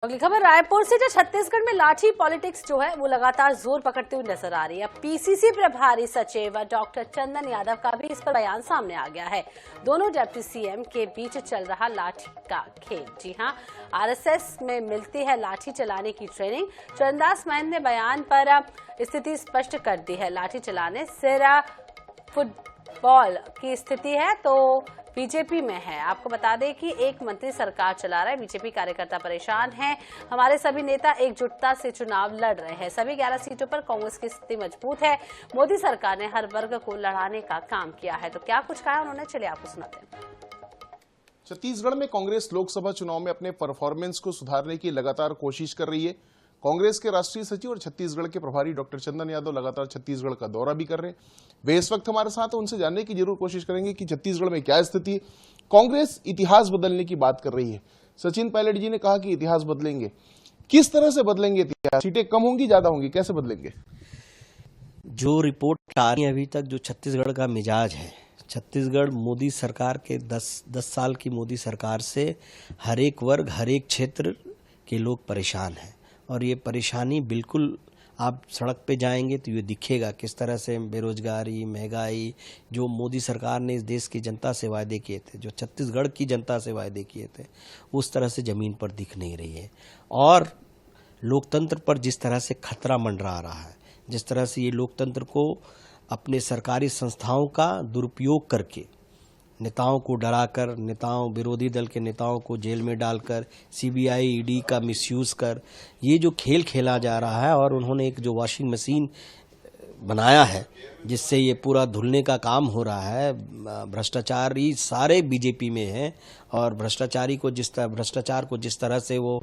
अगली खबर रायपुर से। जो छत्तीसगढ़ में लाठी पॉलिटिक्स जो है वो लगातार जोर पकड़ती हुई नजर आ रही है। पीसीसी प्रभारी सचिव डॉक्टर चंदन यादव का भी इस पर बयान सामने आ गया है। दोनों डिप्टी सीएम के बीच चल रहा लाठी का खेल। जी हां, आरएसएस में मिलती है लाठी चलाने की ट्रेनिंग। चरणदास महंत ने बयान पर स्थिति स्पष्ट कर दी है। लाठी चलाने सिर्फ फुटबॉल की स्थिति है तो बीजेपी में है। आपको बता दें कि एक मंत्री सरकार चला रहा है। बीजेपी कार्यकर्ता परेशान हैं। हमारे सभी नेता एकजुटता से चुनाव लड़ रहे हैं। सभी 11 सीटों पर कांग्रेस की स्थिति मजबूत है। मोदी सरकार ने हर वर्ग को लड़ाने का काम किया है। तो क्या कुछ कहा उन्होंने, चलिए आपको सुनाते हैं। छत्तीसगढ़ में कांग्रेस लोकसभा चुनाव में अपने परफॉर्मेंस को सुधारने की लगातार कोशिश कर रही है। कांग्रेस के राष्ट्रीय सचिव और छत्तीसगढ़ के प्रभारी डॉक्टर चंदन यादव लगातार छत्तीसगढ़ का दौरा भी कर रहे हैं। वे इस वक्त हमारे साथ, उनसे जानने की जरूर कोशिश करेंगे कि छत्तीसगढ़ में क्या स्थिति है। कांग्रेस इतिहास बदलने की बात कर रही है। सचिन पायलट जी ने कहा कि इतिहास बदलेंगे। किस तरह से बदलेंगे इतिहास? सीटें कम होंगी, ज्यादा होंगी, कैसे बदलेंगे? जो रिपोर्ट आ रही है अभी तक, जो छत्तीसगढ़ का मिजाज है, छत्तीसगढ़ मोदी सरकार के 10 साल की मोदी सरकार से हर एक वर्ग, हर एक क्षेत्र के लोग परेशान हैं। और ये परेशानी बिल्कुल, आप सड़क पे जाएंगे तो ये दिखेगा किस तरह से बेरोजगारी, महंगाई, जो मोदी सरकार ने इस देश की जनता से वायदे किए थे, जो छत्तीसगढ़ की जनता से वायदे किए थे, उस तरह से ज़मीन पर दिख नहीं रही है। और लोकतंत्र पर जिस तरह से खतरा मंडरा रहा है, जिस तरह से ये लोकतंत्र को अपने सरकारी संस्थाओं का दुरुपयोग करके, नेताओं को डराकर, नेताओं, विरोधी दल के नेताओं को जेल में डालकर, सीबीआई, ईडी का मिसयूज कर ये जो खेल खेला जा रहा है, और उन्होंने एक जो वॉशिंग मशीन बनाया है जिससे ये पूरा धुलने का काम हो रहा है। भ्रष्टाचारी सारे बीजेपी में हैं, और भ्रष्टाचार को जिस तरह से वो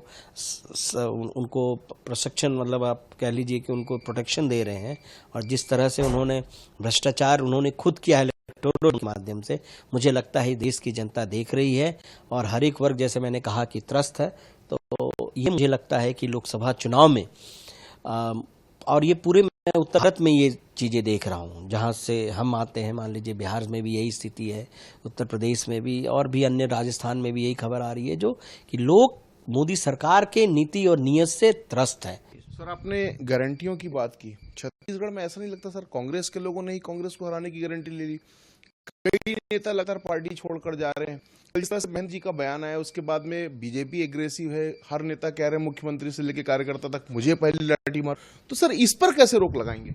उनको प्रशिक्षण, मतलब आप कह लीजिए कि उनको प्रोटेक्शन दे रहे हैं, और जिस तरह से उन्होंने भ्रष्टाचार उन्होंने खुद किया है के माध्यम से, मुझे लगता है देश की जनता देख रही है। और हर एक वर्ग, जैसे मैंने कहा, कि त्रस्त है। तो ये मुझे लगता है कि लोकसभा चुनाव में और ये पूरे उत्तर भारत में ये चीज़ें देख रहा हूँ। जहाँ से हम आते हैं, मान लीजिए बिहार में भी यही स्थिति है, उत्तर प्रदेश में भी, और भी अन्य, राजस्थान में भी यही खबर आ रही है, जो कि लोग मोदी सरकार के नीति और नीयत से त्रस्त है। सर, आपने गारंटियों की बात की। छत्तीसगढ़ में ऐसा नहीं लगता सर, कांग्रेस के लोगों ने ही कांग्रेस को हराने की गारंटी ले ली? कई नेता लगातार पार्टी छोड़कर जा रहे हैं। इस तरह से महंत जी का बयान आया, उसके बाद में बीजेपी एग्रेसिव है। हर नेता कह रहे हैं, मुख्यमंत्री से लेकर कार्यकर्ता तक, मुझे पहले लाठी मार। तो सर, इस पर कैसे रोक लगाएंगे?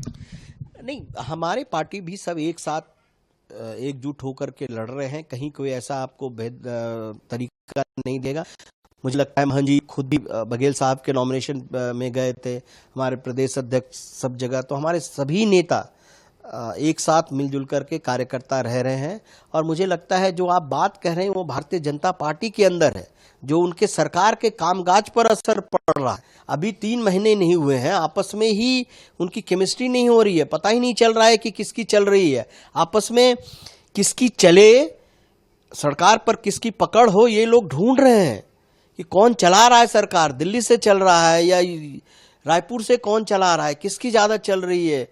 नहीं, हमारे पार्टी भी सब एक साथ एकजुट होकर के लड़ रहे हैं। कहीं कोई ऐसा आपको तरीका नहीं देगा। मुझे लगता है महंत जी खुद भी बघेल साहब के नॉमिनेशन में गए थे, हमारे प्रदेश अध्यक्ष सब जगह। तो हमारे सभी नेता एक साथ मिलजुल करके कार्यकर्ता रह रहे हैं। और मुझे लगता है जो आप बात कह रहे हैं वो भारतीय जनता पार्टी के अंदर है, जो उनके सरकार के कामकाज पर असर पड़ रहा है। अभी 3 महीने नहीं हुए हैं, आपस में ही उनकी केमिस्ट्री नहीं हो रही है। पता ही नहीं चल रहा है कि किसकी चल रही है, आपस में किसकी चले, सरकार पर किसकी पकड़ हो, ये लोग ढूंढ रहे हैं कि कौन चला रहा है सरकार। दिल्ली से चल रहा है या रायपुर से कौन चला रहा है, किसकी ज्यादा चल रही है।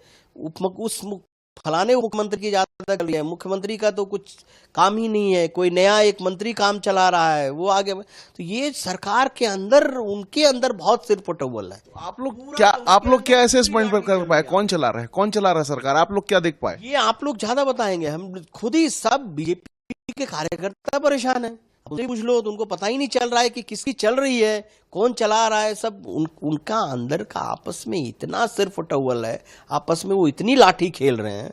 फलाने मुख्यमंत्री की ज्यादा चल रही है, मुख्यमंत्री का तो कुछ काम ही नहीं है, कोई नया एक मंत्री काम चला रहा है, वो आगे। तो ये सरकार के अंदर, उनके अंदर बहुत सिर फुटबॉल है। आप लोग क्या असेसमेंट पर कर पाए? कौन चला रहा है, कौन चला रहा है सरकार? आप लोग क्या देख पाए? ये आप लोग ज्यादा बताएंगे। हम खुद ही सब बीजेपी के कार्यकर्ता परेशान है। उनसे पूछ लो तो उनको पता ही नहीं चल रहा है कि किसकी चल रही है, कौन चला रहा है। सब उनका अंदर का आपस में इतना सिर फुटबॉल है, आपस में वो इतनी लाठी खेल रहे हैं।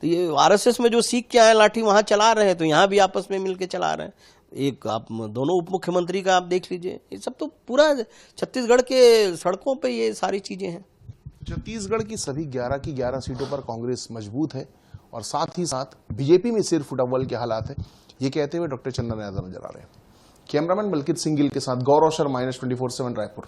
तो ये आरएसएस में जो सीख के आए लाठी वहां चला रहे हैं, तो यहाँ भी आपस में मिलके चला रहे हैं। एक आप दोनों उप मुख्यमंत्री का आप देख लीजिए, ये सब तो पूरा छत्तीसगढ़ के सड़कों पे ये सारी चीजें हैं। छत्तीसगढ़ की सभी 11 की 11 सीटों पर कांग्रेस मजबूत है, और साथ ही साथ बीजेपी में सिर फुटबॉल के हालात है, ये कहते हुए डॉक्टर चंदन यादव नजर आ रहे हैं। कैमरामैन बलकित सिंह गिल के साथ गौरव शर्मा, -24/7 रायपुर।